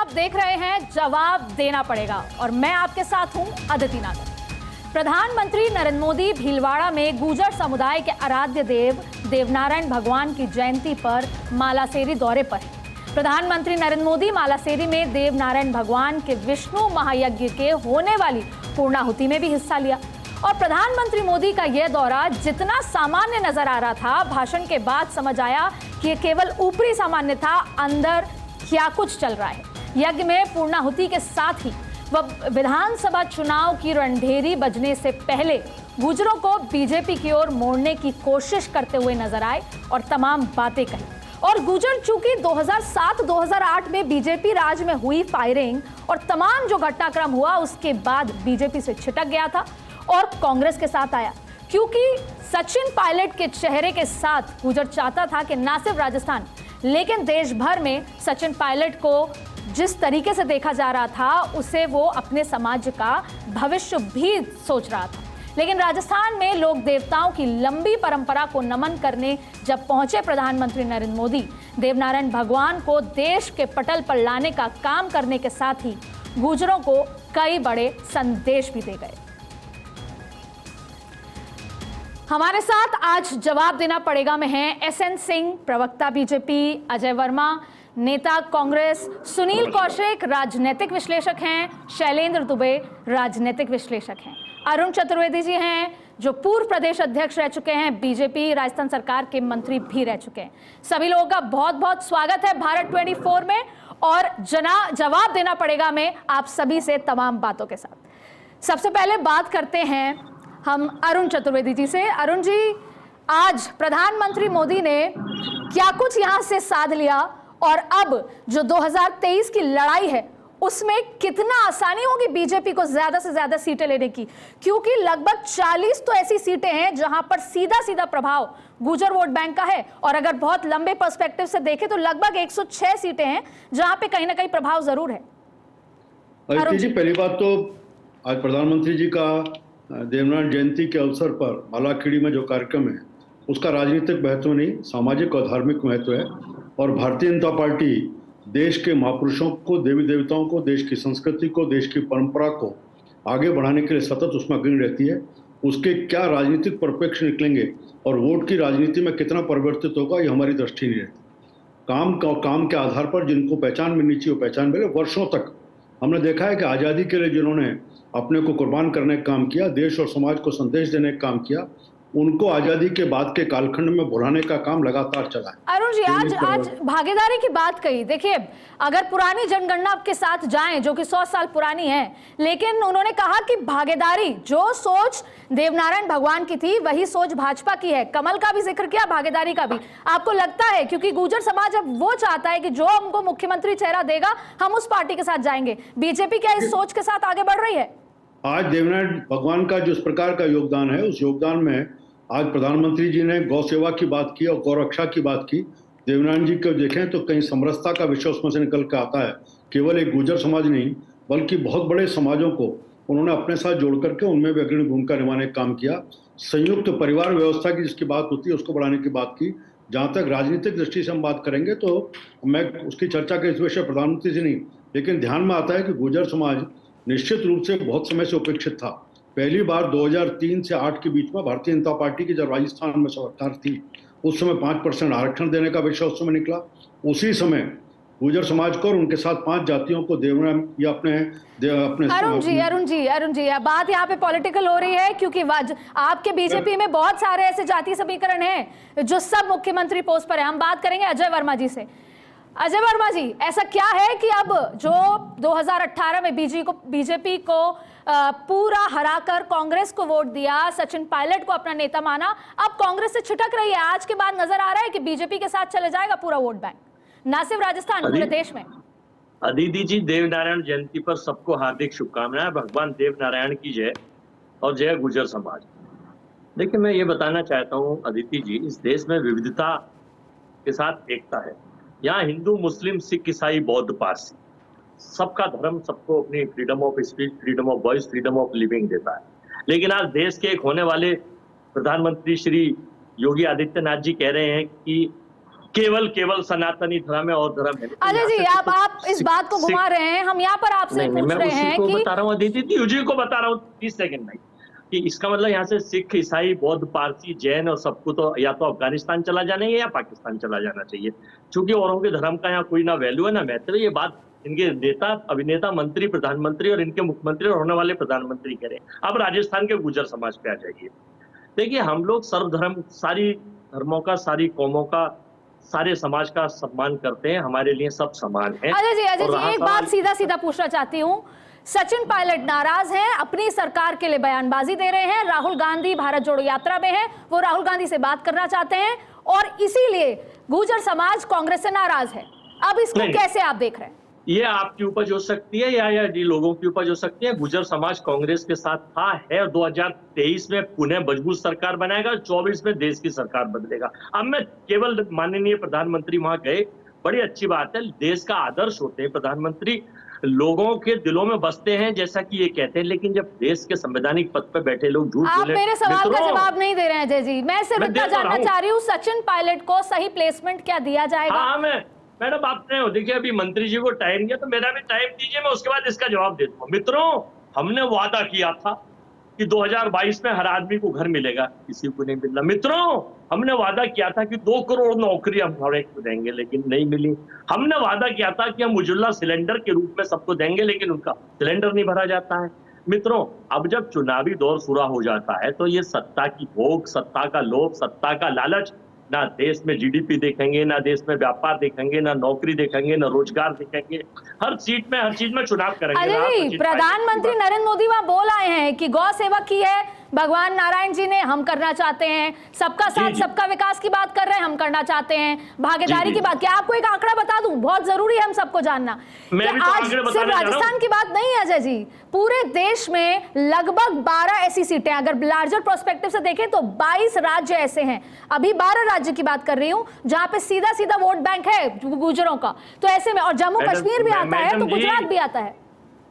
आप देख रहे हैं जवाब देना पड़ेगा और मैं आपके साथ हूं अदिति नागर। प्रधानमंत्री नरेंद्र मोदी भीलवाड़ा में गुर्जर समुदाय के आराध्य देव देवनारायण भगवान की जयंती पर मालासेरी दौरे पर हैं। प्रधानमंत्री नरेंद्र मोदी मालासेरी में देवनारायण भगवान के विष्णु महायज्ञ के होने वाली पूर्णाहुति में भी हिस्सा लिया और प्रधानमंत्री मोदी का यह दौरा जितना सामान्य नजर आ रहा था, भाषण के बाद समझ आया कि यह केवल ऊपरी सामान्य था, अंदर क्या कुछ चल रहा है। यज्ञ में पूर्णाहुति के साथ ही वह विधानसभा चुनाव की रणढेरी बजने से पहले गुर्जरों को बीजेपी की ओर मोड़ने की कोशिश करते हुए नजर आए और तमाम बातें कही। और गुर्जर चूंकि 2007-2008 में बीजेपी राज में हुई फायरिंग और तमाम जो घटनाक्रम हुआ उसके बाद बीजेपी से छिटक गया था और कांग्रेस के साथ आया, क्योंकि सचिन पायलट के चेहरे के साथ गुर्जर चाहता था कि न सिर्फ राजस्थान लेकिन देश भर में सचिन पायलट को जिस तरीके से देखा जा रहा था उसे वो अपने समाज का भविष्य भी सोच रहा था। लेकिन राजस्थान में लोक देवताओं की लंबी परंपरा को नमन करने जब पहुंचे प्रधानमंत्री नरेंद्र मोदी, देवनारायण भगवान को देश के पटल पर लाने का काम करने के साथ ही गुर्जरों को कई बड़े संदेश भी दे गए। हमारे साथ आज जवाब देना पड़ेगा में हैं एसएन सिंह, प्रवक्ता बीजेपी, अजय वर्मा, नेता कांग्रेस, सुनील कौशिक राजनीतिक विश्लेषक हैं, शैलेंद्र दुबे राजनीतिक विश्लेषक हैं, अरुण चतुर्वेदी जी हैं जो पूर्व प्रदेश अध्यक्ष रह चुके हैं, बीजेपी राजस्थान सरकार के मंत्री भी रह चुके हैं। सभी लोगों का बहुत बहुत स्वागत है भारत 24 में और जवाब देना पड़ेगा में आप सभी से तमाम बातों के साथ। सबसे पहले बात करते हैं हम अरुण चतुर्वेदी जी से। अरुण जी, आज प्रधानमंत्री मोदी ने क्या कुछ यहां से साध लिया और अब जो 2023 की लड़ाई है उसमें कितना आसानी होगी बीजेपी को ज्यादा से ज्यादा सीटें लेने की, क्योंकि लगभग 40 तो ऐसी सीटें हैं जहां पर सीधा सीधा प्रभाव गुर्जर वोट बैंक का है और अगर बहुत लंबे पर्सपेक्टिव से देखें तो लगभग 106 सीटें हैं जहां पे कहीं ना कहीं प्रभाव जरूर है। अदिति जी, पहली बात तो आज प्रधानमंत्री जी का देवनारायण जयंती के अवसर पर मालाखेड़ी में जो कार्यक्रम है उसका राजनीतिक महत्व नहीं, सामाजिक और धार्मिक महत्व है। और भारतीय जनता पार्टी देश के महापुरुषों को, देवी देवताओं को, देश की संस्कृति को, देश की परंपरा को आगे बढ़ाने के लिए सतत उसमें अग्रणी रहती है। उसके क्या राजनीतिक परिप्रेक्ष्य निकलेंगे और वोट की राजनीति में कितना परिवर्तित होगा ये हमारी दृष्टि नहीं रहती। काम के आधार पर जिनको पहचान मिलनी चाहिए वो पहचान मिले। वर्षों तक हमने देखा है कि आज़ादी के लिए जिन्होंने अपने को कुर्बान करने का काम किया, देश और समाज को संदेश देने का काम किया, उनको आजादी के बाद के कालखंड में भुलाने का काम लगातार चला है। अरुण जी, आज भागीदारी की बात कही। देखिए, अगर पुरानी जनगणना के साथ जाएं जो कि 100 साल पुरानी है, लेकिन उन्होंने कहा कि भागीदारी जो सोच देवनारायण भगवान की थी वही सोच भाजपा की है। कमल का भी जिक्र किया, भागीदारी का भी। आपको लगता है क्योंकि गुर्जर समाज अब वो चाहता है कि जो हमको मुख्यमंत्री चेहरा देगा हम उस पार्टी के साथ जाएंगे, बीजेपी क्या इस सोच के साथ आगे बढ़ रही है? आज देवनारायण भगवान का जिस प्रकार का योगदान है उस योगदान में आज प्रधानमंत्री जी ने गौ सेवा की बात की और गौरक्षा की बात की। देवनारायण जी को देखें तो कहीं समरसता का विषय उसमें से निकल कर आता है। केवल एक गुर्जर समाज नहीं बल्कि बहुत बड़े समाजों को उन्होंने अपने साथ जोड़ करके उनमें भी अग्रणी भूमिका निभाने का काम किया। संयुक्त परिवार व्यवस्था की जिसकी बात होती है उसको बढ़ाने की बात की। जहाँ तक राजनीतिक दृष्टि से हम बात करेंगे तो मैं उसकी चर्चा के इस विषय प्रधानमंत्री से नहीं, लेकिन ध्यान में आता है कि गुर्जर समाज निश्चित रूप से बहुत समय से उपेक्षित था। पहली बार 2003 से 8 के बीच में भारतीय जनता पार्टी की जब राजस्थान में सरकार थी उस समय 5% आरक्षण देने का विषय उस समय निकला। उसी समय गुर्जर समाज को और उनके साथ 5 जातियों को देवनारायण या अपने अरुण जी, बात यहाँ पे पॉलिटिकल हो रही है क्योंकि आपके बीजेपी में बहुत सारे ऐसे जाति समीकरण हैं जो सब मुख्यमंत्री पोस्ट पर है। हम बात करेंगे अजय वर्मा जी से। अजय वर्मा जी, ऐसा क्या है कि अब जो 2018 में बीजेपी को पूरा हराकर कांग्रेस को वोट दिया, सचिन पायलट को अपना नेता माना, अब कांग्रेस से छिटक रही है? आज के बाद नजर आ रहा है कि बीजेपी के साथ चले जाएगा पूरा वोट बैंक, ना सिर्फ राजस्थान, पूरे देश में। अदिति जी, देवनारायण जयंती पर सबको हार्दिक शुभकामनाएं। भगवान देवनारायण की जय और जय गुर्जर समाज। देखिए, मैं ये बताना चाहता हूँ अदिति जी, इस देश में विविधता के साथ एकता है। यहाँ हिंदू, मुस्लिम, सिख, ईसाई, बौद्ध, पारसी, सबका धर्म सबको अपनी freedom of speech, freedom of voice, freedom of living देता है। लेकिन आज देश के एक होने वाले प्रधानमंत्री श्री योगी आदित्यनाथ जी कह रहे हैं कि केवल सनातनी धर्म है और धर्म है। अजय जी, आप इस बात को घुमा रहे हैं। हम यहाँ पर आपसे पूछ रहे हैं कि बता रहा हूँ अदिति जी को बता रहा हूँ 30 सेकंड में कि इसका मतलब यहाँ से सिख, ईसाई, बौद्ध, पारसी, जैन और सबको तो या तो अफगानिस्तान चला जाना है या पाकिस्तान चला जाना चाहिए, क्योंकि औरों के धर्म का यहाँ कोई ना वैल्यू है ना महत्व है। ये बात इनके नेता, अभिनेता, मंत्री, प्रधानमंत्री और इनके मुख्यमंत्री और होने वाले प्रधानमंत्री कह रहे हैं। अब राजस्थान के गुर्जर समाज पे आ जाइए। देखिए, हम लोग सर्वधर्म, सारी धर्मों का, सारी कौमों का, सारे समाज का सम्मान करते हैं। हमारे लिए सब समान है। अजय जी, एक बात सीधा पूछना चाहती हूँ। सचिन पायलट नाराज हैं, अपनी सरकार के लिए बयानबाजी दे रहे हैं। राहुल गांधी भारत जोड़ो यात्रा में है, वो राहुल गांधी से बात करना चाहते हैं और इसीलिए गुर्जर समाज कांग्रेस से नाराज है। अब इसको कैसे आप देख रहे हैं? ये आपकी उपज हो सकती है या लोगों की उपज हो सकती है। गुर्जर समाज कांग्रेस के साथ था, है, और 2023 में पुनः मजबूत सरकार बनाएगा, 24 में देश की सरकार बदलेगा। अब मैं केवल माननीय प्रधानमंत्री वहां गए, बड़ी अच्छी बात है, देश का आदर्श होते हैं प्रधानमंत्री, लोगों के दिलों में बसते हैं जैसा कि ये कहते हैं। लेकिन जब देश के संवैधानिक पद पर बैठे लोग झूठ बोले, आप मेरे सवाल का जवाब नहीं दे रहे हैं अजय जी। मैं सिर्फ इतना जानना चाह रही हूँ, सचिन पायलट को सही प्लेसमेंट क्या दिया जाएगा? हाँ, मैडम आपने देखिए अभी मंत्री जी को टाइम दिया, तो मेरा भी टाइम दीजिए, मैं उसके बाद इसका जवाब देता हूँ। मित्रों, हमने वादा किया था कि 2022 में हर आदमी को घर मिलेगा, किसी को नहीं मिलना। मित्रों, हमने वादा किया था कि 2 करोड़ नौकरी हम हर एक को देंगे, लेकिन नहीं मिली। हमने वादा किया था कि हम उज्ज्वला सिलेंडर के रूप में सबको देंगे, लेकिन उनका सिलेंडर नहीं भरा जाता है। मित्रों, अब जब चुनावी दौर शुरू हो जाता है तो ये सत्ता की भोग, सत्ता का लोभ, सत्ता का लालच, ना देश में जीडीपी देखेंगे, ना देश में व्यापार देखेंगे, ना नौकरी देखेंगे, ना रोजगार देखेंगे, हर चीज में चुनाव करेंगे। अरे प्रधानमंत्री नरेंद्र मोदी वहां बोल आए हैं कि गौ सेवा की है भगवान नारायण जी ने, हम करना चाहते हैं। सबका साथ सबका विकास की बात कर रहे हैं, हम करना चाहते हैं। भागीदारी की बात, क्या आपको एक आंकड़ा बता दूं, बहुत जरूरी है हम सबको जानना कि आज सिर्फ राजस्थान की बात नहीं है अजय जी, पूरे देश में लगभग 12 ऐसी सीटें, अगर लार्जर प्रोस्पेक्टिव से देखें तो 22 राज्य ऐसे हैं, अभी 12 राज्य की बात कर रही हूं जहां पे सीधा सीधा वोट बैंक है गुर्जरों का। तो ऐसे में, और जम्मू कश्मीर भी आता है, तो गुजरात भी आता है।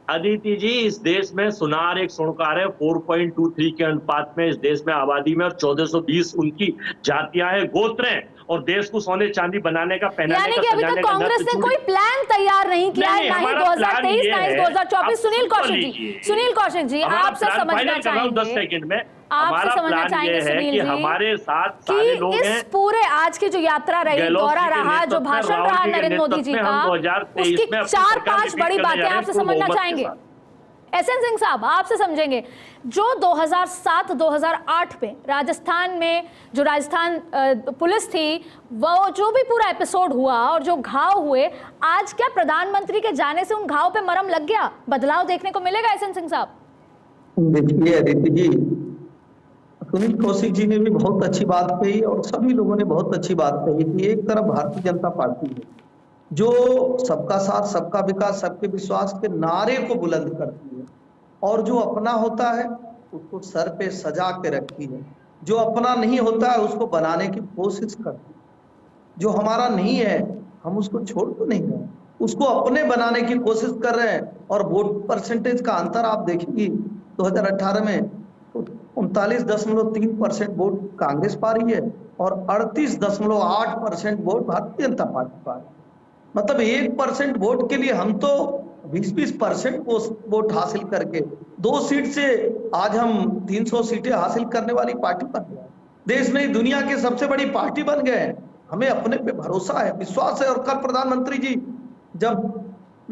अदिति जी, इस देश में सुनार एक सुनकार है, 4.23 के अनुपात में इस देश में आबादी में, और 1420 उनकी जातियां हैं, गोत्र हैं, और देश को सोने चांदी बनाने का, पहनाने का, यानी कि अभी तक कांग्रेस ने कोई प्लान तैयार नहीं किया है, ना ही 2023 ना ही 2024। सुनील कौशिक जी, आपसे समझना चाहेंगे, 10 सेकंड में आपसे समझना चाहेंगे सुनील जी, हमारे साथ सारे लोग हैं। इस पूरे आज की जो यात्रा रही, दौरा रहा, जो भाषण रहा नरेंद्र मोदी जी का, उसकी 4-5 बड़ी बातें आपसे समझना चाहेंगे। एसएन सिंह साहब, आपसे समझेंगे, जो 2007-2008 में राजस्थान में जो राजस्थान पुलिस थी, वो जो भी पूरा एपिसोड हुआ और जो घाव हुए, आज क्या प्रधानमंत्री के जाने से उन घाव पे मरहम लग गया? बदलाव देखने को मिलेगा एसएन सिंह साहब? देखिए अदिति जी, सुनील कौशिक जी ने भी बहुत अच्छी बात कही और सभी लोगों ने बहुत अच्छी बात कही कि एक तरफ भारतीय जनता पार्टी है जो सबका साथ सबका विकास सबके विश्वास के नारे को बुलंद करती है, और जो अपना होता है उसको सर पे सजा के रखती है, जो अपना नहीं होता है उसको बनाने की कोशिश करती है, जो हमारा नहीं है हम उसको छोड़ तो नहीं रहे, उसको अपने बनाने की कोशिश कर रहे हैं। और वोट परसेंटेज का अंतर आप देखेंगे 2018 में 39.3% वोट कांग्रेस पा रही है और 38.8% वोट भारतीय जनता पार्टी पा रही है। मतलब 1% वोट के लिए हम तो 20% वोट हासिल करके 2 सीट से आज हम 300 सीटें हासिल करने वाली पार्टी बन गए, देश नहीं दुनिया की सबसे बड़ी पार्टी बन गए। हमें अपने पे भरोसा है, विश्वास है। और कल प्रधानमंत्री जी जब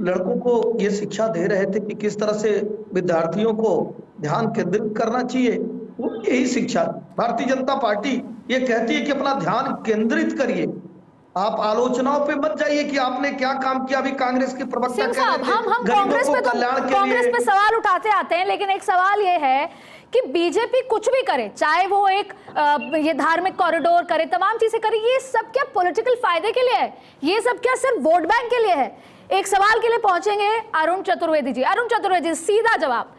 लड़कों को ये शिक्षा दे रहे थे कि किस तरह से विद्यार्थियों को ध्यान केंद्रित करना चाहिए, वो यही शिक्षा भारतीय जनता पार्टी ये कहती है कि अपना ध्यान केंद्रित करिए, आप आलोचनाओं पे मत जाइए कि आपने क्या काम किया। अभी कांग्रेस के प्रवक्ता कह रहे थे हम कांग्रेस पे सवाल उठाते आते हैं, लेकिन एक सवाल ये है कि बीजेपी कुछ भी करे, चाहे वो एक ये धार्मिक कॉरिडोर करे, तमाम चीजें करे, ये सब क्या पॉलिटिकल फायदे के लिए है? ये सब क्या सिर्फ वोट बैंक के लिए है? एक सवाल के लिए पहुंचेंगे अरुण चतुर्वेदी जी। अरुण चतुर्वेदी, सीधा जवाब,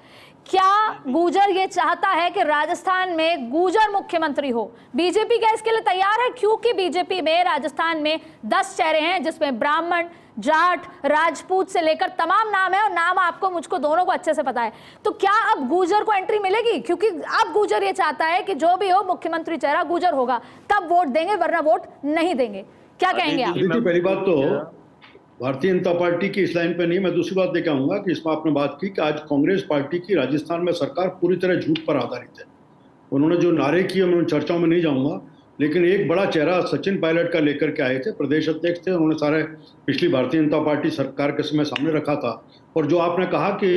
क्या गुर्जर ये चाहता है कि राजस्थान में गुर्जर मुख्यमंत्री हो? बीजेपी क्या इसके लिए तैयार है? क्योंकि बीजेपी में राजस्थान में 10 चेहरे हैं जिसमें ब्राह्मण, जाट, राजपूत से लेकर तमाम नाम है, और नाम आपको मुझको दोनों को अच्छे से पता है। तो क्या अब गुर्जर को एंट्री मिलेगी? क्योंकि अब गुर्जर ये चाहता है कि जो भी हो मुख्यमंत्री चेहरा गुर्जर होगा, तब वोट देंगे, वरना वोट नहीं देंगे। क्या कहेंगे आप? देखिए, पहली बात तो भारतीय जनता पार्टी की इस लाइन पे नहीं। मैं दूसरी बात लेकर आऊंगा कि इसमें आपने बात की कि आज कांग्रेस पार्टी की राजस्थान में सरकार पूरी तरह झूठ पर आधारित है। उन्होंने जो नारे किए मैं उन चर्चाओं में नहीं जाऊंगा, लेकिन एक बड़ा चेहरा सचिन पायलट का लेकर के आए थे, प्रदेश अध्यक्ष थे, उन्होंने सारे पिछली भारतीय जनता पार्टी सरकार के समय सामने रखा था। और जो आपने कहा कि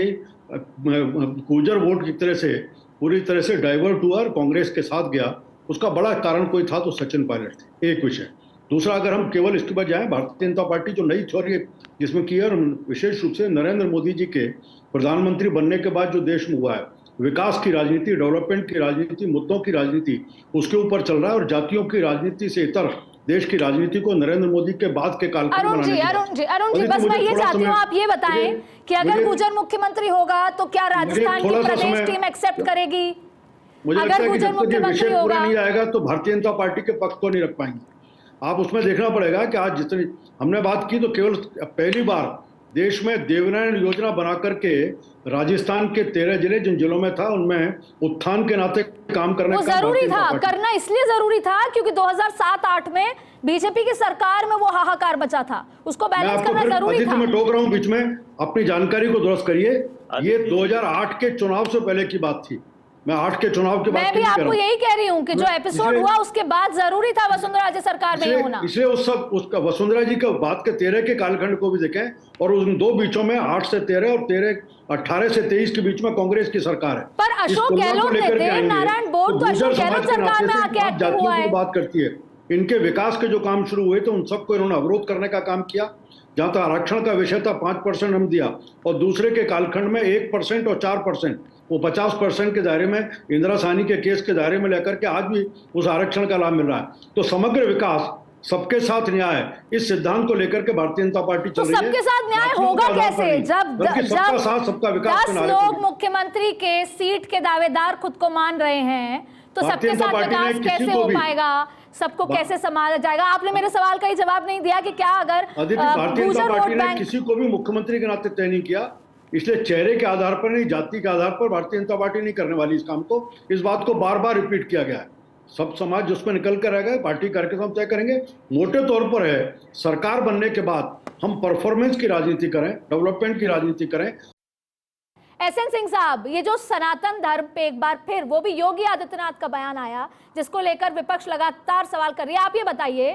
गुर्जर वोट की तरह से पूरी तरह से डाइवर्ट हुआ और कांग्रेस के साथ गया, उसका बड़ा कारण कोई था तो सचिन पायलट थे, एक विषय। दूसरा, अगर हम केवल इसके बाद जाएं, भारतीय जनता पार्टी जो नई थ्योरी जिसमें की है, और विशेष रूप से नरेंद्र मोदी जी के प्रधानमंत्री बनने के बाद जो देश में हुआ है, विकास की राजनीति, डेवलपमेंट की राजनीति, मुद्दों की राजनीति, उसके ऊपर चल रहा है। और जातियों की राजनीति से इतर देश की राजनीति को नरेंद्र मोदी के बाद के काल अरुण जी, बस मैं ये चाहती हूँ आप ये बताएं कि अगर गुर्जर मुख्यमंत्री होगा तो क्या राजस्थान की प्रदेश टीम एक्सेप्ट करेगी? मुझे लगता है कि जब तक ये विषय पूरा होगा नहीं आएगा तो भारतीय जनता पार्टी के पक्ष को नहीं रख पाएंगे। आप उसमें देखना पड़ेगा कि आज जितनी हमने बात की तो केवल पहली बार देश में देवनारायण योजना बना करके राजस्थान के 13 जिले जिन जिलों में था उनमें उत्थान के नाते काम करने वो जरूरी था, करना इसलिए जरूरी था क्योंकि 2007-8 में बीजेपी की सरकार में वो हाहाकार बचा था, उसको बैलेंस करना जरूरी था। मैं टोक रहा हूं बीच में, अपनी जानकारी को दुरुस्त करिए। ये 2008 के चुनाव से पहले की बात थी, मैं 8 के चुनाव के बाद मैं भी आपको यही कह रही हूँ कि जो एपिसोड हुआ उसके बाद जरूरी था वसुंधरा जी सरकार में होना। इसलिए उसका वसुंधरा जी का बात के 13 के कालखंड को भी देखें और उन दो बीचों में 8 से 13 और 18 से 23 के बीच में कांग्रेस की सरकार है। पर अशोक गहलोत ने देवनारायण बोर्ड तो अशोक गहलोत सरकार में आके एक्टिव हुआ है। बात करती है, इनके विकास के जो काम शुरू हुए थे उन सबको इन्होंने अवरोध करने का काम किया। जहां तक आरक्षण का विषय था 5% हम दिया, और दूसरे के कालखंड में 1% और 4%, वो 50% के दायरे में इंदिरा साहनी के केस के दायरे में लेकर के आज भी उस आरक्षण का लाभ मिल रहा है। तो समग्र विकास, सबके साथ न्याय, इस सिद्धांत को लेकर के भारतीय जनता पार्टी चल रही है। सबके साथ न्याय होगा कैसे जब सबका साथ सबका विकास 10 लोग मुख्यमंत्री के सीट के दावेदार खुद को मान रहे हैं, तो सबके साथ विकास कैसे हो पाएगा? सबको कैसे संभाला जाएगा? आपने मेरे सवाल का ही जवाब नहीं दिया कि क्या अगर भारतीय जनता पार्टी ने किसी को भी मुख्यमंत्री के नाते तय नहीं किया, इसलिए चेहरे के आधार पर नहीं, जाति के आधार पर भारतीय जनता पार्टी नहीं करने वाली इस काम को। इस बात को बार बार रिपीट किया गया है। सब समाज जिसमें निकल कर रहेगा, पार्टी कार्यक्रम तय करेंगे। मोटे तौर पर है, सरकार बनने के बाद हम परफॉर्मेंस की राजनीति करें, डेवलपमेंट की राजनीति करें। एसएन सिंह साहब, ये जो सनातन धर्म पे एक बार फिर वो भी योगी आदित्यनाथ का बयान आया जिसको लेकर विपक्ष लगातार सवाल कर रही है, आप ये बताइए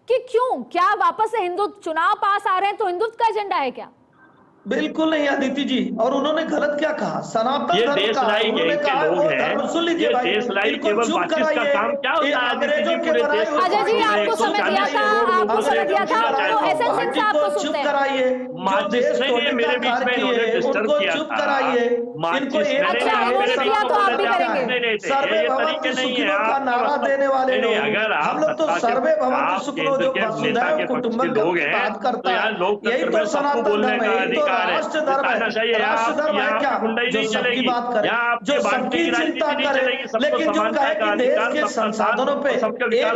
कि क्यों, क्या वापस से हिंदू चुनाव पास आ रहे हैं तो हिंदुत्व का एजेंडा है क्या? बिल्कुल नहीं अदिति जी, और उन्होंने गलत क्या कहा? सनातन धर्म का उन्होंने कहा वो धर्म। सुन लीजिए भाई, इनको चुप कराइए। अंग्रेजों के बनाए हुए अजय जी आपको समय दिया था, आपको समय दिया था, तो एसएन सिंह साहब को चुप कराइए। जो देश तोड़ने का कार्य किए उनको चुप कराइए। इनको एक तो आप भी करेंगे। सर्वे भवन्तु सुखिनो का नारा देने वाले लोग, हम लोग तो सर्वे भवन्तु सुखिनो जो वसुधैव कुटुंबकम की बात करता है, यही तो सनातन धर्म है, राष्ट्र धर्म है। राष्ट्र धर्म है क्या? जो सबकी बात करे, जो सबकी चिंता करे, लेकिन जो कहे कि देश के संसाधनों पे एक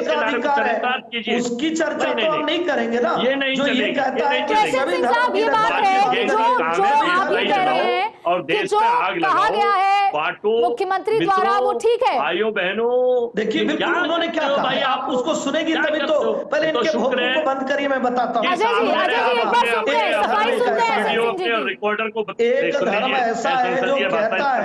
का अधिकार है, उसकी चर्चा तो हम नहीं करेंगे ना। जो ये कहता है कि सभी धर्म की बात है, जो आप ये कह रहे हैं और देश में आग कहा गया है मुख्यमंत्री द्वारा, वो ठीक है। भाइयों बहनों, देखिए बिल्कुल उन्होंने क्या कहा, आप उसको सुनेगी तभी तो। पहले इनके भोग को बंद करिए, मैं बताता हूँ। अजय जी एक बार सुनते हैं, सफाई सुनते हैं। रिकॉर्डर को एक धर्म ऐसा है जो कहता है,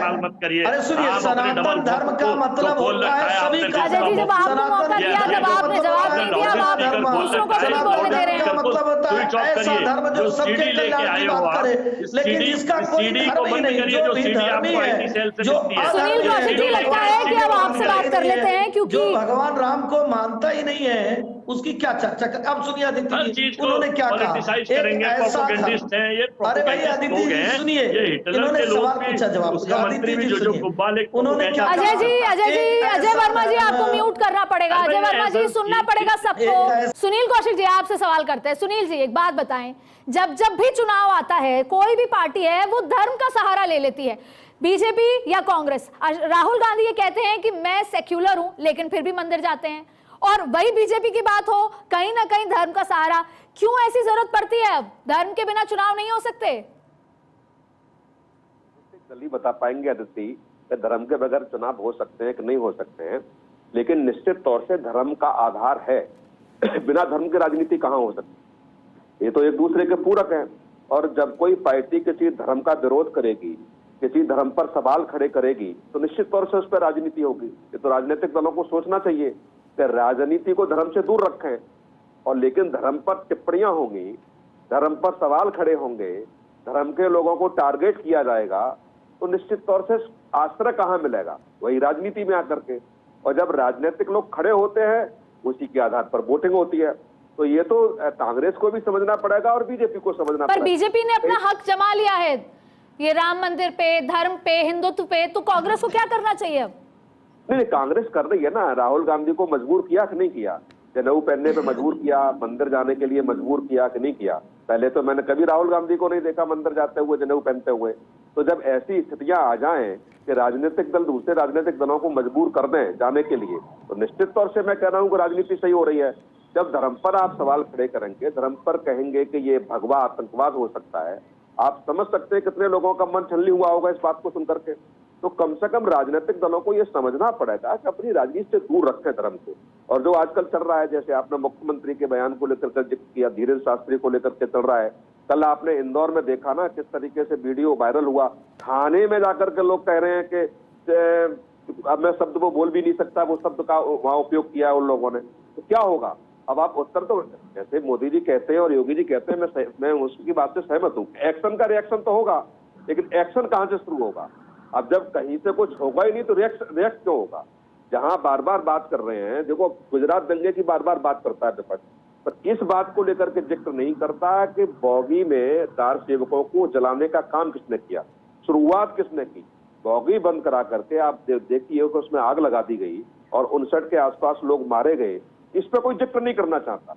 अरे सुनिए, सनातन धर्म का मतलब होता है सभी का। अजय जी जब आपको मौका दिया, जब आपने जवाब नहीं दिया, अब आप दूसरों को नहीं बोलने दे रहे हैं। मतलब होता है ऐसा धर्म जो सबके कल्याण की बात करे, लेकिन जिसका कोई धर्म ही नहीं, जो भी धर्मी है, जो सुनील कौशिक जी, लगता है कि अब आपसे बात कर लेते हैं, क्योंकि जो भगवान राम को मानता ही नहीं है उसकी क्या चर्चा कर। अब सुनिए अदिति जी, उन्होंने क्या कहा, एक ऐसा अरे भाई अदिति जी सुनिए, इन्होंने सवाल पूछा, जवाब अदिति जी सुनिए, उन्होंने क्या कहा। अजय वर्मा जी आपको म्यूट करना पड़ेगा। अजय वर्मा जी सुनना पड़ेगा सबको। सुनील कौशिक जी आपसे सवाल करते हैं। सुनील जी एक बात बताएं, जब भी चुनाव आता है कोई भी पार्टी है वो धर्म का सहारा ले लेती है, बीजेपी या कांग्रेस। राहुल गांधी ये कहते हैं कि मैं सेक्युलर हूं लेकिन फिर भी मंदिर जाते हैं, और वही बीजेपी की बात हो, कहीं ना कहीं धर्म का सहारा। क्यों ऐसी जरूरत पड़ती है? अब धर्म के बिना चुनाव नहीं हो सकते। जल्दी बता पाएंगे अदिति, धर्म के बगैर चुनाव हो सकते हैं कि नहीं हो सकते हैं, लेकिन निश्चित तौर से धर्म का आधार है। बिना धर्म की राजनीति कहाँ हो सकती? ये तो एक दूसरे के पूरक हैं। और जब कोई पार्टी किसी धर्म का विरोध करेगी, किसी धर्म पर सवाल खड़े करेगी, तो निश्चित तौर से उस पर राजनीति होगी। ये तो राजनीतिक दलों को सोचना चाहिए कि राजनीति को धर्म से दूर रखें, और लेकिन धर्म पर टिप्पणियां होंगी, धर्म पर सवाल खड़े होंगे, धर्म के लोगों को टारगेट किया जाएगा, तो निश्चित तौर से आश्रय कहाँ मिलेगा? वही राजनीति में आकर के। और जब राजनीतिक लोग खड़े होते हैं, उसी के आधार पर वोटिंग होती है। तो ये तो कांग्रेस को भी समझना पड़ेगा और बीजेपी को समझना पड़ेगा। पर बीजेपी ने अपना हक जमा लिया है, ये राम मंदिर पे, धर्म पे, हिंदुत्व पे, तो कांग्रेस को क्या करना चाहिए अब? नहीं, कांग्रेस कर रही है ना। राहुल गांधी को मजबूर किया कि नहीं किया? जनेऊ पहनने पे मजबूर किया, मंदिर जाने के लिए मजबूर किया कि नहीं किया? पहले तो मैंने कभी राहुल गांधी को नहीं देखा मंदिर जाते हुए, जनेऊ पहनते हुए। तो जब ऐसी स्थितियां आ जाएं कि राजनीतिक दल दूसरे राजनीतिक दलों को मजबूर कर दें जाने के लिए, तो निश्चित तौर से मैं कह रहा हूं कि राजनीति सही हो रही है। जब धर्म पर आप सवाल खड़े करेंगे, धर्म पर कहेंगे कि ये भगवा आतंकवाद हो सकता है, आप समझ सकते हैं कितने लोगों का मन छलनी हुआ होगा इस बात को सुनकर के। तो कम से कम राजनीतिक दलों को ये समझना पड़ेगा कि अपनी राजनीति से दूर रखें धर्म को। और जो आजकल चल रहा है, जैसे आपने मुख्यमंत्री के बयान को लेकर के जिक्र किया, धीरेन्द्र शास्त्री को लेकर के चल रहा है। कल आपने इंदौर में देखा ना किस तरीके से वीडियो वायरल हुआ, थाने में जाकर के लोग कह रहे हैं कि अब मैं शब्द वो बोल भी नहीं सकता, वो शब्द का वहां उपयोग किया है उन लोगों ने। तो क्या होगा? अब आप उत्तर तो जैसे मोदी जी कहते हैं और योगी जी कहते हैं, मैं उसकी बात से सहमत हूँ। एक्शन का रिएक्शन तो होगा, लेकिन एक्शन कहाँ से शुरू होगा? अब जब कहीं से कुछ होगा ही नहीं तो रिएक्ट क्यों होगा? जहां बार बार बात कर रहे हैं, देखो गुजरात दंगे की बार बार बात करता है विपक्ष, पर इस बात को लेकर के जिक्र नहीं करता कि बौगी में कार सेवकों को जलाने का काम किसने किया, शुरुआत किसने की। बौगी बंद करा करके आप देखिए कि उसमें आग लगा दी गई और 59 के आसपास लोग मारे गए। इस पर कोई जिक्र नहीं करना चाहता।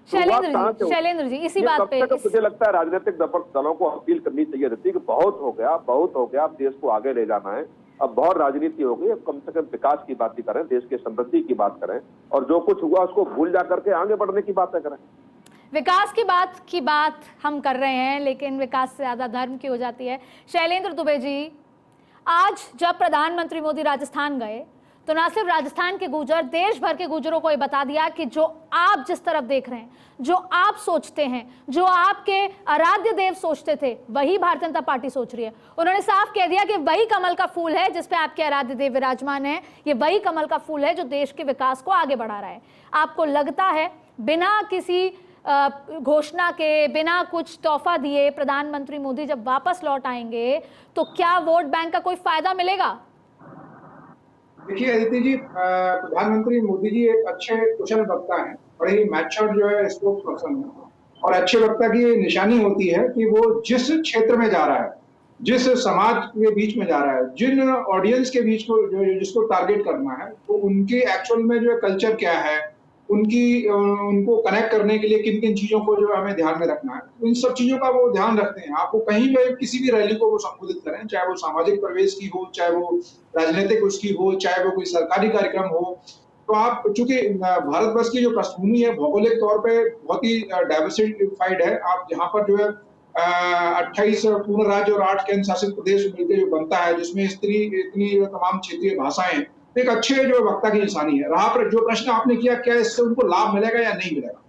शैलेंद्र जी इसी बात पे मुझे लगता है राजनीतिक दलों को अपील करनी चाहिए रहती कि बहुत हो गया, अब देश को आगे ले जाना है, अब बहुत राजनीति हो गई, अब कम से कम विकास की बात ही करें, देश के समृद्धि की बात करें, और जो कुछ हुआ उसको भूल जा करके आगे बढ़ने की बातें करें। विकास की बात हम कर रहे हैं, लेकिन विकास से ज्यादा धर्म की हो जाती है। शैलेंद्र दुबे जी, आज जब प्रधानमंत्री मोदी राजस्थान गए तो ना सिर्फ राजस्थान के गुर्जर, देश भर के गुर्जरों को ये बता दिया कि जो आप जिस तरफ देख रहे हैं, जो आप सोचते हैं, जो आपके आराध्य देव सोचते थे, वही भारतीय जनता पार्टी सोच रही है। उन्होंने साफ कह दिया कि वही कमल का फूल है जिस पे आपके आराध्य देव विराजमान है, ये वही कमल का फूल है जो देश के विकास को आगे बढ़ा रहा है। आपको लगता है बिना किसी घोषणा के, बिना कुछ तोहफा दिए प्रधानमंत्री मोदी जब वापस लौट आएंगे तो क्या वोट बैंक का कोई फायदा मिलेगा? देखिए अदिति जी, प्रधानमंत्री मोदी जी एक अच्छे कुशल वक्ता हैं, बड़े ही मैच्योर जो है स्पोक्स पर्सन है। और अच्छे वक्ता की निशानी होती है कि वो जिस क्षेत्र में जा रहा है, जिस समाज के बीच में जा रहा है, जिन ऑडियंस के बीच को जिसको टारगेट करना है, तो उनकी एक्चुअल में जो है कल्चर क्या है, उनको कनेक्ट करने के लिए किन किन चीजों को जो हमें ध्यान में रखना है, इन सब चीजों का वो ध्यान रखते हैं। आपको कहीं भी किसी भी रैली को वो संबोधित करें, चाहे वो सामाजिक प्रवेश की हो, चाहे वो राजनीतिक उसकी हो, चाहे वो कोई सरकारी कार्यक्रम हो, तो आप चूंकि भारतवर्ष की जो पृष्ठभूमि है भौगोलिक तौर पे बहुत ही डाइवर्सिफाइड है। आप यहाँ पर जो है 28 पूर्ण राज्य और 8 केंद्र शासित प्रदेश मिलकर जो बनता है, जिसमें इतनी तमाम क्षेत्रीय भाषाएं, एक अच्छे जो वक्ता की निशानी है। रहा पर जो प्रश्न आपने किया, क्या इससे उनको लाभ मिलेगा या नहीं मिलेगा,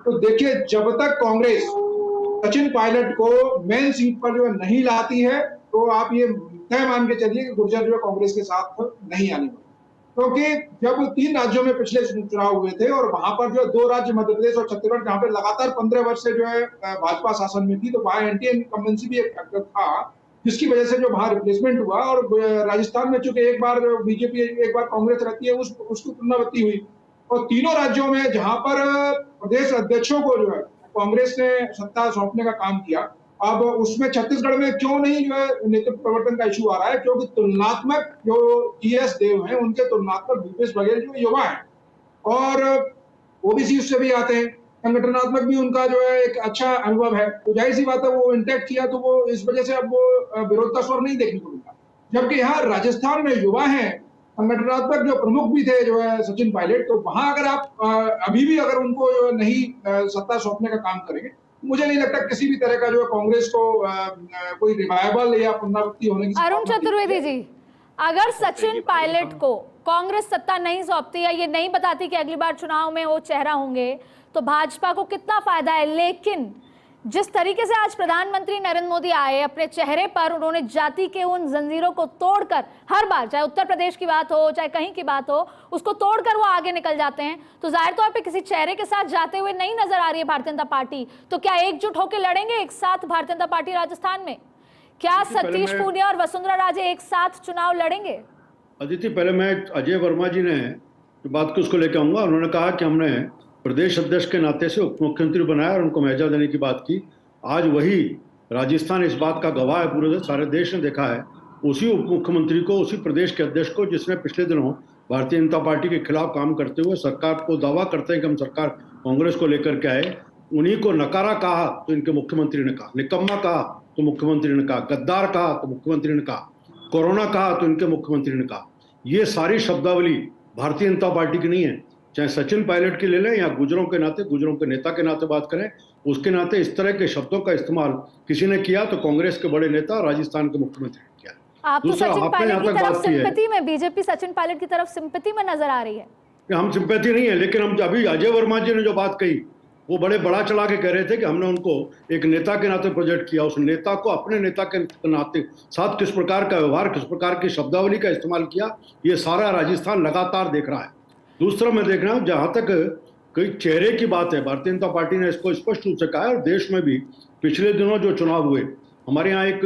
तो देखिए जब तक कांग्रेस सचिन पायलट को मेन सीट पर जो नहीं लाती है, तो आप ये तय मान के चलिए कि गुर्जर जो है कांग्रेस के साथ नहीं आने वाले। क्योंकि जब 3 राज्यों में पिछले चुनाव हुए थे और वहां पर जो 2 राज्य मध्य प्रदेश और छत्तीसगढ़ जहां पे लगातार 15 वर्ष से जो है भाजपा शासन में थी, तो वहां एंटी इनकम्बेंसी भी एक फैक्टर था, जिसकी वजह से जो वहां रिप्लेसमेंट हुआ। और राजस्थान में चूंकि एक बार बीजेपी एक बार कांग्रेस रहती है, उसकी पुनरावृत्ति हुई। और तीनों राज्यों में जहां पर प्रदेश अध्यक्षों को जो है कांग्रेस ने सत्ता सौंपने का काम किया, अब उसमें छत्तीसगढ़ में क्यों नहीं जो है नेतृत्व परिवर्तन का इशू आ रहा है? क्योंकि तुलनात्मक जो टीएस देव हैं, उनके तुलनात्मक भूपेश बघेल जो युवा है और ओबीसी उससे भी आते हैं, संगठनात्मक भी उनका जो है एक अच्छा अनुभव है, तो जाहिर सी बात है वो इंटैक्ट किया, तो वो इस वजह से अब वो विरोध का स्वर नहीं देखने को मिलता। जबकि यहाँ राजस्थान में युवा हैं, संगठनात्मक जो प्रमुख भी थे जो है सचिन पायलट, तो वहां अगर आप अभी भी अगर उनको नहीं सत्ता सौंपने का काम करेंगे, मुझे नहीं लगता किसी भी तरह का जो है कांग्रेस को कोई रिवाइवल या पुनरावृत्ति होने की। अरुण चतुर्वेदी जी, अगर सचिन पायलट को कांग्रेस सत्ता नहीं सौंपती या ये नहीं बताती कि अगली बार चुनाव में वो चेहरा होंगे तो भाजपा को कितना फायदा है। लेकिन जिस तरीके से आज प्रधानमंत्री नरेंद्र मोदी आए, अपने चेहरे पर उन्होंने जाति के उन जंजीरों को तोड़कर, हर बार चाहे उत्तर प्रदेश की बात हो चाहे कहीं की बात हो, उसको तोड़कर वो आगे निकल जाते हैं। तो जाहिर तौर पे किसी चेहरे के साथ जाते हुए नहीं नजर आ रही है भारतीय जनता पार्टी। तो क्या एकजुट होकर लड़ेंगे एक साथ भारतीय जनता पार्टी राजस्थान में? क्या सतीश पूनिया और वसुंधरा राजे एक साथ चुनाव लड़ेंगे? अदिति, पहले मैं अजय वर्मा जी ने जो बात को उसको लेकर आऊंगा। उन्होंने कहा कि हमने प्रदेश अध्यक्ष के नाते से उप मुख्यमंत्री बनाया और उनको मैजा देने की बात की। आज वही राजस्थान इस बात का गवाह है, पूरे सारे देश ने देखा है। उसी उप मुख्यमंत्री को, उसी प्रदेश के अध्यक्ष को, जिसने पिछले दिनों भारतीय जनता पार्टी के खिलाफ काम करते हुए सरकार को दावा करते हैं कि हम सरकार कांग्रेस को लेकर के आए, उन्हीं को नकारा कहा तो इनके मुख्यमंत्री ने कहा, निकम्मा कहा तो मुख्यमंत्री ने कहा, गद्दार कहा तो मुख्यमंत्री ने कहा, कोरोना कहा तो इनके मुख्यमंत्री ने कहा। ये सारी शब्दावली भारतीय जनता पार्टी की नहीं है। चाहे सचिन पायलट की ले लें या गुजरों के नाते, गुजरों के नेता के नाते बात करें, उसके नाते इस तरह के शब्दों का इस्तेमाल किसी ने किया तो कांग्रेस के बड़े नेता राजस्थान के मुख्यमंत्री ने किया। आप तो सचिन पायलट की तरफ सिंपैथी में, बीजेपी सचिन पायलट की तरफ सिंपैथी में नजर आ रही है। हम सिंपैथी नहीं है, लेकिन हम अभी अजय वर्मा जी ने जो बात कही वो बड़े बड़ा चला के कह रहे थे कि हमने उनको एक नेता के नाते प्रोजेक्ट किया। उस नेता को अपने नेता के नाते साथ किस प्रकार का व्यवहार, किस प्रकार की शब्दावली का इस्तेमाल किया, ये सारा राजस्थान लगातार देख रहा है। दूसरा मैं देख रहा हूँ, जहां तक कोई चेहरे की बात है, भारतीय जनता पार्टी ने इसको स्पष्ट रूप से कहा है और देश में भी पिछले दिनों जो चुनाव हुए, हमारे यहाँ एक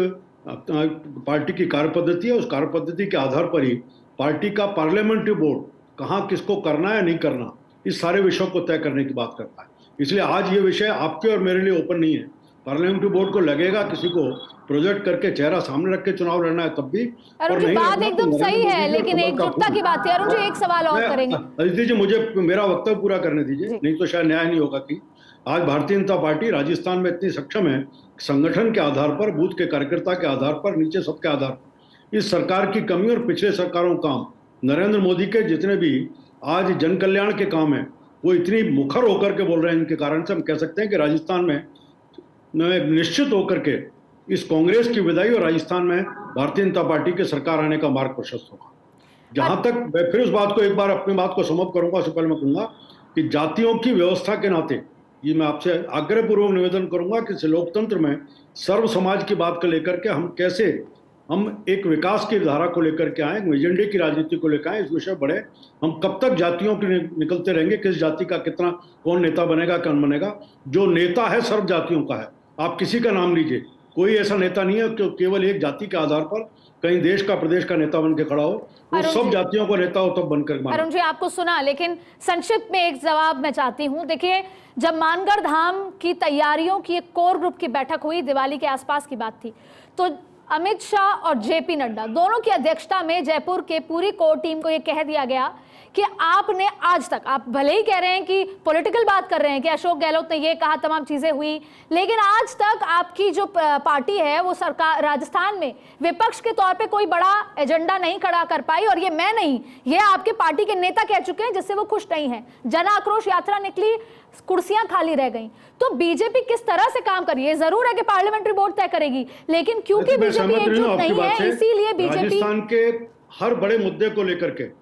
पार्टी की कार्यपद्धति है, उस कार्यपद्धति के आधार पर ही पार्टी का पार्लियामेंट्री बोर्ड कहाँ किसको करना है नहीं करना, इस सारे विषयों को तय करने की बात करता है। इसलिए आज ये विषय आपके और मेरे लिए ओपन नहीं है। पार्लियामेंट्री बोर्ड को लगेगा किसी को प्रोजेक्ट करके चेहरा सामने रख के चुनाव लड़ना है तब भी। अरुण जी, बात एकदम सही है, लेकिन एकजुटता की बात है। अरुण जी, एक सवाल और करेंगे। अदिति जी, मुझे मेरा वक्तव्य पूरा करने दीजिए, नहीं तो शायद न्याय नहीं होगा। कि आज भारतीय जनता पार्टी राजस्थान में इतनी सक्षम है, संगठन के आधार पर, बूथ के कार्यकर्ता के आधार पर, नीचे सबके आधार पर, इस सरकार की कमी और पिछले सरकारों का काम, नरेंद्र मोदी के जितने भी आज जन कल्याण के काम है, वो इतनी मुखर होकर के बोल रहे हैं। इनके कारण से हम कह सकते हैं कि राजस्थान में निश्चित होकर के इस कांग्रेस की विदाई और राजस्थान में भारतीय जनता पार्टी के सरकार आने का मार्ग प्रशस्त होगा। जहां तक मैं फिर उस बात को एक बार अपनी बात को समाप्त करूंगा, उससे पहले मैं कहूंगा कि जातियों की व्यवस्था के नाते ये मैं आपसे आग्रहपूर्वक निवेदन करूंगा कि लोकतंत्र में सर्व समाज की बात को लेकर के हम एक विकास की धारा को लेकर के आए, एजेंडे की राजनीति को लेकर आए, इस विषय बढ़े। हम कब तक जातियों के निकलते रहेंगे, किस जाति का कितना कौन नेता बनेगा, कौन बनेगा? जो नेता है सर्व जातियों का है। आप किसी का नाम लीजिए, कोई ऐसा नेता नहीं है कि केवल एक जाति के आधार पर कहीं देश का, प्रदेश का नेता बन के खड़ा हो। वो सब जातियों को नेता हो तब बनकर। अरुण जी, आपको सुना, लेकिन संक्षिप्त में एक जवाब मैं चाहती हूँ। देखिए, जब मानगढ़ धाम की तैयारियों की एक कोर ग्रुप की बैठक हुई, दिवाली के आसपास की बात थी, तो अमित शाह और जेपी नड्डा दोनों की अध्यक्षता में जयपुर के पूरी कोर टीम को यह कह दिया गया कि आपने आज तक, आप भले ही कह रहे हैं कि पॉलिटिकल बात कर रहे हैं कि अशोक गहलोत ने ये कहा, तमाम चीजें हुई, लेकिन आज तक आपकी जो पार्टी है वो सरकार राजस्थान में विपक्ष के तौर पे कोई बड़ा एजेंडा नहीं खड़ा कर पाई। और ये मैं नहीं, ये आपके पार्टी के नेता कह चुके हैं, जिससे वो खुश नहीं है। जन आक्रोश यात्रा निकली, कुर्सियां खाली रह गईं। तो बीजेपी किस तरह से काम कर रही है? जरूर है कि पार्लियामेंट्री बोर्ड तय करेगी, लेकिन क्योंकि बीजेपी एकजुट नहीं है, इसीलिए बीजेपी राजस्थान के हर बड़े मुद्दे को लेकर के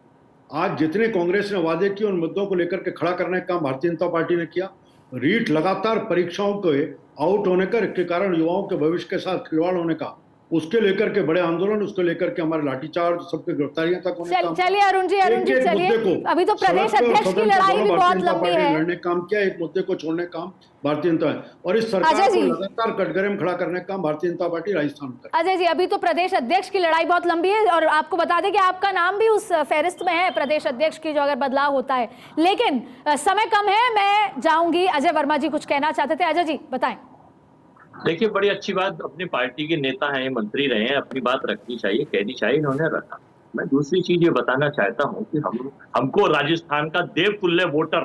आज जितने कांग्रेस ने वादे किए, उन मुद्दों को लेकर के खड़ा करने का काम भारतीय जनता पार्टी ने किया। रीट लगातार परीक्षाओं के आउट होने के कारण युवाओं के भविष्य के साथ खिलवाड़ होने का, उसके लेकर के बड़े आंदोलन, उसको लेकर के हमारे लाठीचार्ज, सबके गिरफ्तारियां तक होने का। चलिए अरुण जी, चलिए, अभी तो प्रदेश अध्यक्ष की लड़ाई भी बहुत लंबी है। लड़ने काम किया, एक मुद्दे को छोड़ने काम भारतीय जनता है, और इस सरकार को लगातार कटघरे में खड़ा करने का काम भारतीय जनता पार्टी राजस्थान में। अजय जी, अभी तो प्रदेश अध्यक्ष की लड़ाई बहुत लंबी है, और आपको बता दें कि आपका नाम भी उस फहरिस्त में है प्रदेश अध्यक्ष की, जो अगर बदलाव होता है। लेकिन समय कम है, मैं जाऊंगी। अजय वर्मा जी कुछ कहना चाहते थे, अजय जी बताएं। देखिए, बड़ी अच्छी बात, अपनी पार्टी के नेता हैं, मंत्री रहे हैं, अपनी बात रखनी चाहिए, कहनी चाहिए, इन्होंने रखा। मैं दूसरी चीज ये बताना चाहता हूं कि हमको राजस्थान का देवतुल्य वोटर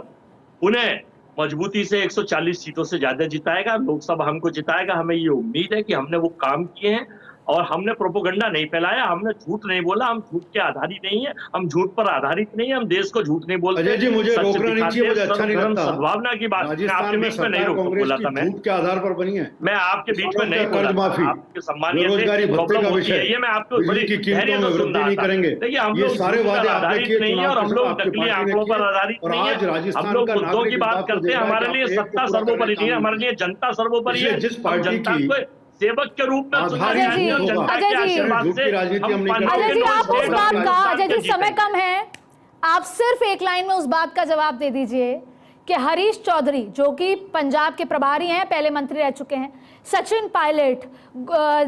पुनः मजबूती से 140 सीटों से ज्यादा जिताएगा, लोकसभा हमको जिताएगा। हमें ये उम्मीद है कि हमने वो काम किए हैं और हमने प्रोपोगंडा नहीं फैलाया, हमने झूठ नहीं बोला, हम झूठ के आधारित नहीं है, हम झूठ पर आधारित नहीं है, हम देश को झूठ नहीं बोलते। अजय जी, मुझे रोकना नहीं चाहिए, मुझे अच्छा नहीं लगता। सद्भावना की बात आपके बीच में नहीं बोला था, मैं झूठ के आधार पर बनी है, मैं आपके बीच में नहीं बोला था, आपके सम्मानीय बेरोजगारी भत्ते का विषय, ये मैं आपको बिजली की कीमतों में वृद्धि नहीं करेंगे। देखिए, हम ये लोग सारे वादे आपने आधारित किए नहीं है और हम लोग नकली आंकड़ों पर आधारित नहीं है, हम लोग मुद्दों की बात करते हैं। हमारे लिए सत्ता सर्वोपरि नहीं है, हमारे लिए जनता सर्वोपरि है। जिस पार्टी की सेवक के रूप में अजय जी, आप उस बात का, अजय जी समय कम है, आप सिर्फ एक लाइन में उस बात का जवाब दे दीजिए कि हरीश चौधरी जो कि पंजाब के प्रभारी हैं, पहले मंत्री रह चुके हैं, सचिन पायलट,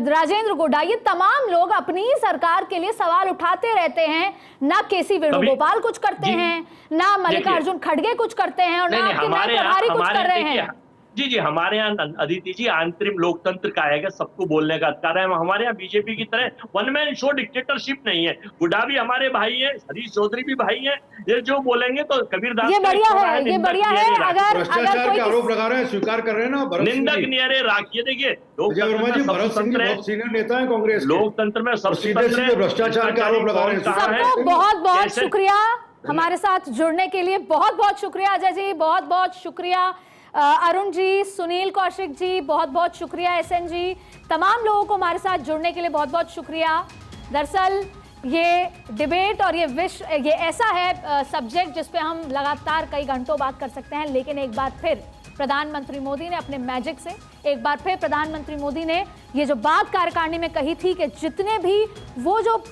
राजेंद्र गोड़ा, ये तमाम लोग अपनी ही सरकार के लिए सवाल उठाते रहते हैं। ना केसी वेणुगोपाल कुछ करते हैं, ना मल्लिकार्जुन खड़गे कुछ करते हैं, और ना आपके नए प्रभारी कुछ कर रहे हैं। जी, हमारे यहाँ अदिति जी अंतरिम लोकतंत्र का है, सबको बोलने का अधिकार है। हमारे यहाँ बीजेपी की तरह वन मैन शो डिक्टेटरशिप नहीं है। गुड्डा भी हमारे भाई है, हरीश चौधरी भी भाई है, ये जो बोलेंगे तो कबीरदास, ये बढ़िया है, ये बढ़िया है। अगर भ्रष्टाचार के आरोप लगा रहे हैं, स्वीकार कर रहे हैं ना, निंदक नियरे राखिए। देखिए, सीनियर नेता है कांग्रेस, लोकतंत्र में सबसे भ्रष्टाचार के आरोप लगा रहे हैं। सबको बहुत बहुत शुक्रिया हमारे साथ जुड़ने के लिए, बहुत बहुत शुक्रिया अजय जी, बहुत बहुत शुक्रिया अरुण जी, सुनील कौशिक जी, बहुत बहुत शुक्रिया एसएन जी, तमाम लोगों को हमारे साथ जुड़ने के लिए बहुत बहुत शुक्रिया। दरअसल ये डिबेट और ये ऐसा है सब्जेक्ट जिस पे हम लगातार कई घंटों बात कर सकते हैं, लेकिन एक बार फिर प्रधानमंत्री मोदी ने अपने मैजिक से, एक बार फिर प्रधानमंत्री मोदी ने ये जो बात कार्यकारिणी में कही थी कि जितने भी वो जो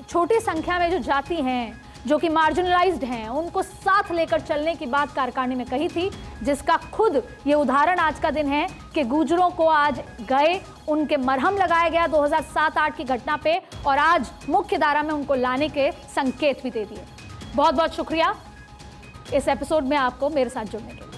छोटी संख्या में जो जाति हैं, जो कि मार्जिनलाइज्ड हैं, उनको साथ लेकर चलने की बात कार्यकारिणी में कही थी, जिसका खुद ये उदाहरण आज का दिन है कि गुर्जरों को आज गए, उनके मरहम लगाया गया 2007-8 की घटना पे, और आज मुख्य धारा में उनको लाने के संकेत भी दे दिए। बहुत बहुत शुक्रिया इस एपिसोड में आपको मेरे साथ जुड़ने के लिए।